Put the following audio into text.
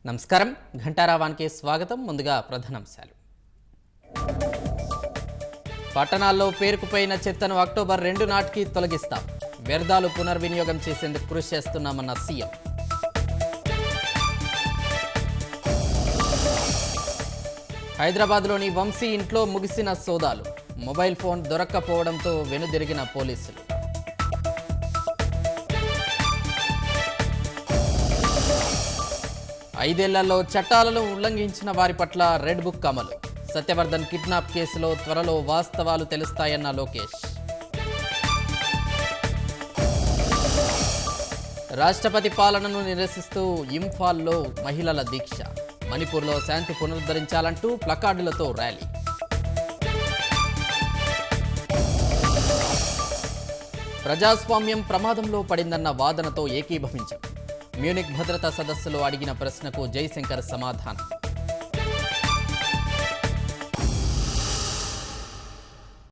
నమస్కారం ఘంటారావానికి స్వాగతం. ముందుగా ప్రధానాంశాలు. పట్టణాల్లో పేరుకుపోయిన చెత్తను అక్టోబర్ 2 నాటికి తొలగిస్తాం. వ్యర్థాలు పునర్వినియోగం చేసేందుకు కృషి చేస్తున్నామన్న సీఎం. హైదరాబాద్లోని వంశీ ఇంట్లో ముగిసిన సోదాలు. మొబైల్ ఫోన్ దొరక్కపోవడంతో వెనుదిరిగిన పోలీసులు. ఐదేళ్లలో చట్టాలను ఉల్లంఘించిన వారి పట్ల రెడ్ బుక్ అమలు. సత్యవర్ధన్ కిడ్నాప్ కేసులో త్వరలో వాస్తవాలు తెలుస్తాయన్న లోకేష్. రాష్ట్రపతి పాలనను నిరసిస్తూ ఇంఫాల్లో మహిళల దీక్ష. మణిపూర్లో శాంతి పునరుద్ధరించాలంటూ ప్లకార్డులతో ర్యాలీ. ప్రజాస్వామ్యం ప్రమాదంలో పడిందన్న వాదనతో ఏకీభవించారు. మ్యూనిక్ భద్రతా సదస్సులో అడిగిన ప్రశ్నకు జైశంకర్ సమాధానం.